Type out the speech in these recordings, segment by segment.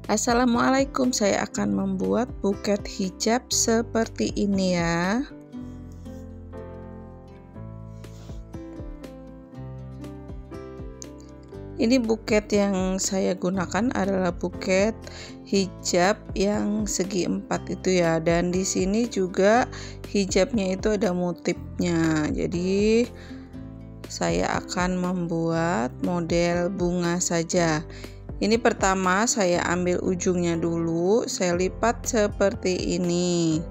Assalamualaikum, saya akan membuat buket hijab seperti ini ya. Ini buket yang saya gunakan adalah buket hijab yang segi 4 itu ya, dan di sini juga hijabnya itu ada motifnya. Jadi saya akan membuat model bunga saja. Ini pertama saya ambil ujungnya dulu, saya lipat seperti ini.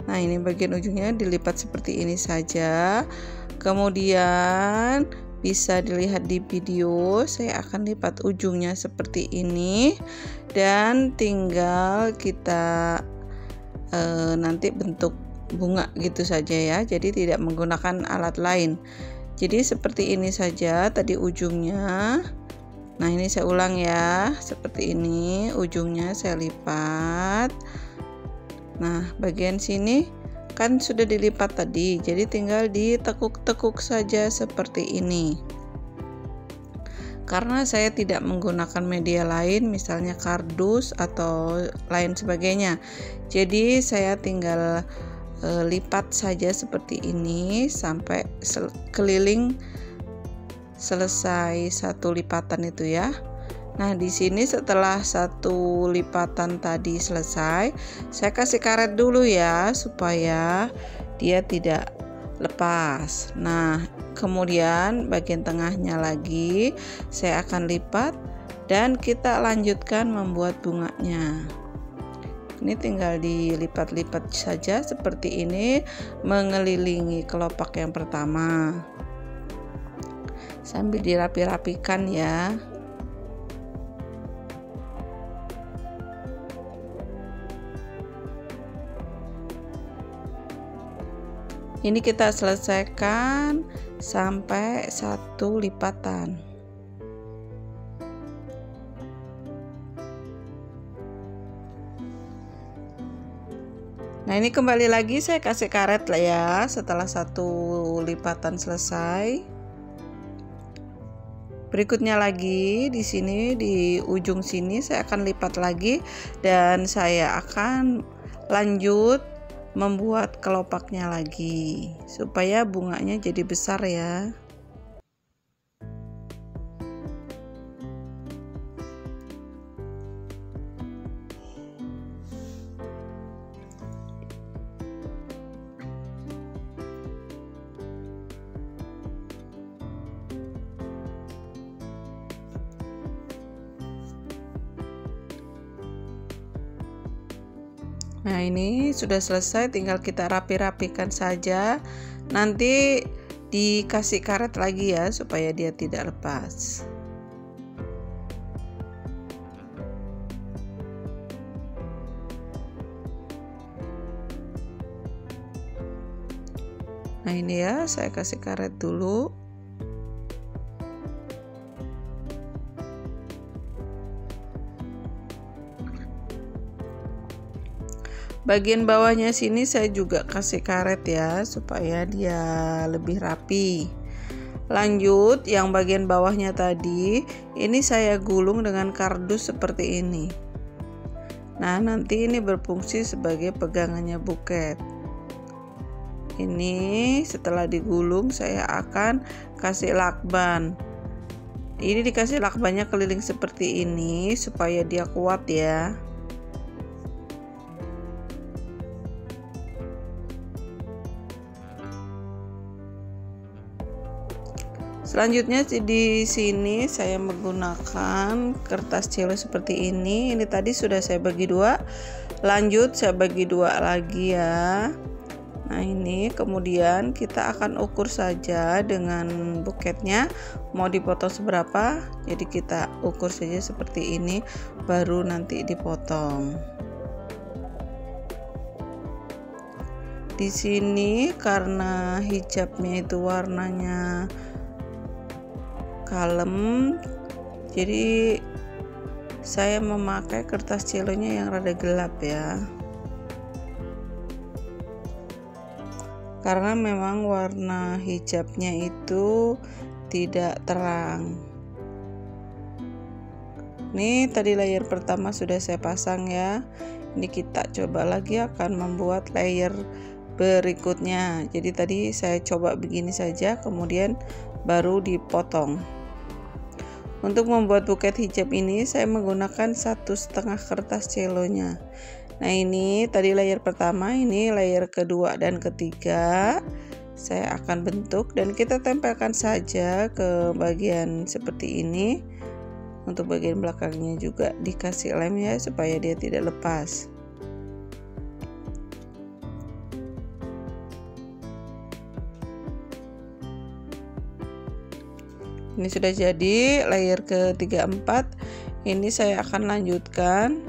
Nah, ini bagian ujungnya dilipat seperti ini saja. Kemudian bisa dilihat di video, saya akan lipat ujungnya seperti ini dan tinggal kita nanti bentuk bunga gitu saja ya. Jadi tidak menggunakan alat lain. Jadi seperti ini saja tadi ujungnya. Nah, ini saya ulang ya, seperti ini ujungnya saya lipat. Nah, bagian sini kan sudah dilipat tadi, jadi tinggal ditekuk-tekuk saja seperti ini. Karena saya tidak menggunakan media lain, misalnya kardus atau lain sebagainya, jadi saya tinggal lipat saja seperti ini sampai keliling selesai satu lipatan itu ya. Nah, di sini setelah satu lipatan tadi selesai, saya kasih karet dulu ya supaya dia tidak lepas. Nah, kemudian bagian tengahnya lagi saya akan lipat dan kita lanjutkan membuat bunganya. Ini tinggal dilipat-lipat saja seperti ini mengelilingi kelopak yang pertama. Sambil dirapi-rapikan ya. Ini kita selesaikan sampai satu lipatan. Nah, ini kembali lagi saya kasih karet lah ya setelah satu lipatan selesai. Berikutnya lagi di sini di ujung sini saya akan lipat lagi dan saya akan lanjut membuat kelopaknya lagi supaya bunganya jadi besar ya. Nah, ini sudah selesai, tinggal kita rapi-rapikan saja. Nanti dikasih karet lagi ya supaya dia tidak lepas. Nah, ini ya, saya kasih karet dulu. Bagian bawahnya sini saya juga kasih karet ya supaya dia lebih rapi. Lanjut, yang bagian bawahnya tadi ini saya gulung dengan kardus seperti ini. Nah, nanti ini berfungsi sebagai pegangannya buket. Ini setelah digulung saya akan kasih lakban. Ini dikasih lakbannya keliling seperti ini supaya dia kuat ya. Selanjutnya di sini saya menggunakan kertas cello seperti ini. Ini tadi sudah saya bagi dua. Lanjut saya bagi dua lagi ya. Nah, ini kemudian kita akan ukur saja dengan buketnya mau dipotong seberapa. Jadi kita ukur saja seperti ini baru nanti dipotong. Di sini karena hijabnya itu warnanya kalem, jadi saya memakai kertas celonya yang rada gelap ya, karena memang warna hijabnya itu tidak terang. Nih tadi layer pertama sudah saya pasang ya. Ini kita coba lagi akan membuat layer berikutnya. Jadi tadi saya coba begini saja, kemudian baru dipotong. Untuk membuat buket hijab ini saya menggunakan 1,5 kertas celonya. Nah ini tadi layer pertama, ini layer kedua dan ketiga saya akan bentuk dan kita tempelkan saja ke bagian seperti ini. Untuk bagian belakangnya juga dikasih lem ya, supaya dia tidak lepas. Ini sudah jadi layer ke-3, 4. Ini saya akan lanjutkan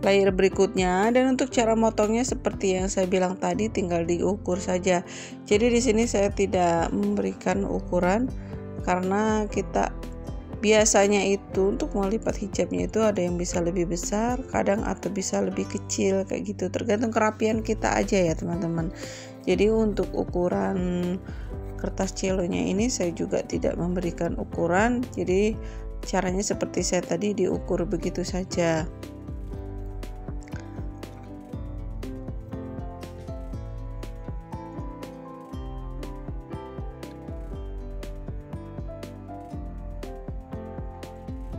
layer berikutnya, dan untuk cara motongnya seperti yang saya bilang tadi, tinggal diukur saja. Jadi di sini saya tidak memberikan ukuran karena kita biasanya itu untuk melipat hijabnya itu ada yang bisa lebih besar, kadang atau bisa lebih kecil kayak gitu, tergantung kerapian kita aja ya teman-teman. Jadi untuk ukuran kertas celonya ini saya juga tidak memberikan ukuran, jadi caranya seperti saya tadi, diukur begitu saja.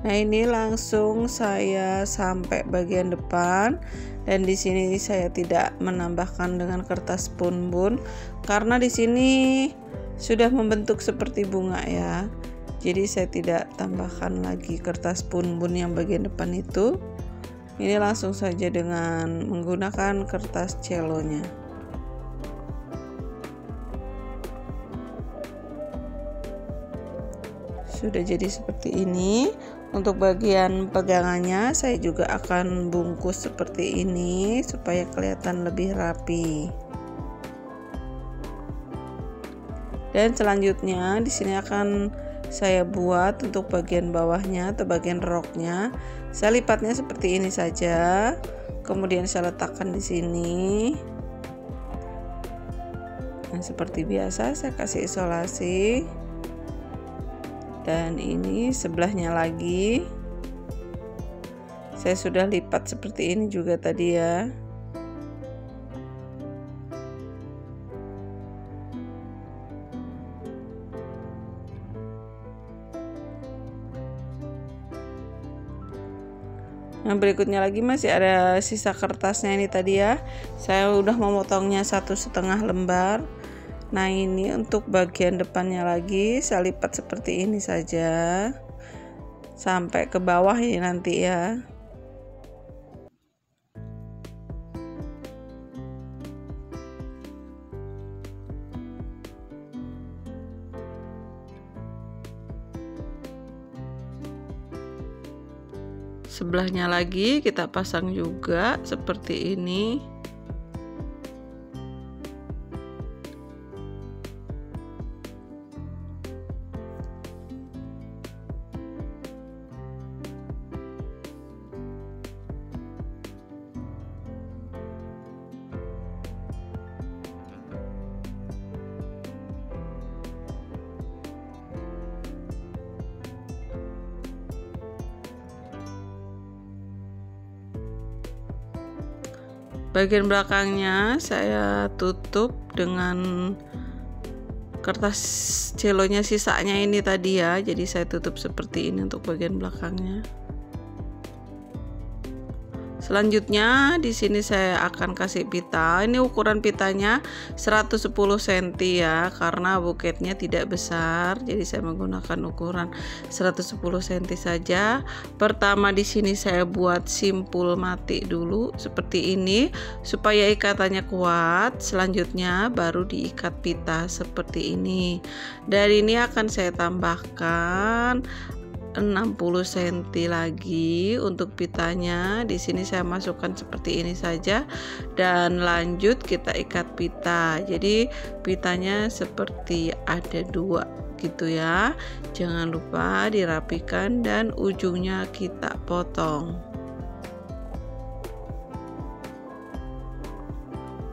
Nah ini langsung saya sampai bagian depan, dan di sini saya tidak menambahkan dengan kertas punbun karena di sini sudah membentuk seperti bunga ya. Jadi saya tidak tambahkan lagi kertas punbun yang bagian depan itu. Ini langsung saja dengan menggunakan kertas celonya. Sudah jadi seperti ini. Untuk bagian pegangannya saya juga akan bungkus seperti ini supaya kelihatan lebih rapi. Dan selanjutnya di sini akan saya buat untuk bagian bawahnya atau bagian roknya. Saya lipatnya seperti ini saja. Kemudian saya letakkan di sini. Nah, seperti biasa saya kasih isolasi. Dan ini sebelahnya lagi saya sudah lipat seperti ini juga tadi ya. Nah berikutnya lagi masih ada sisa kertasnya ini tadi ya, saya udah memotongnya 1,5 lembar. Nah ini untuk bagian depannya lagi saya lipat seperti ini saja sampai ke bawah ini nanti ya. Sebelahnya lagi kita pasang juga seperti ini. Bagian belakangnya saya tutup dengan kertas celonya sisanya ini tadi ya. Jadi saya tutup seperti ini untuk bagian belakangnya. Selanjutnya di sini saya akan kasih pita. Ini ukuran pitanya 110 cm ya, karena buketnya tidak besar. Jadi saya menggunakan ukuran 110 cm saja. Pertama di sini saya buat simpul mati dulu seperti ini supaya ikatannya kuat. Selanjutnya baru diikat pita seperti ini. Dari ini akan saya tambahkan 60 cm lagi untuk pitanya. Di sini saya masukkan seperti ini saja dan lanjut kita ikat pita. Jadi pitanya seperti ada dua gitu ya. Jangan lupa dirapikan dan ujungnya kita potong.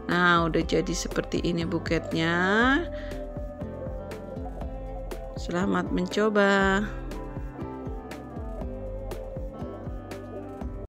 Nah, udah jadi seperti ini buketnya. Selamat mencoba.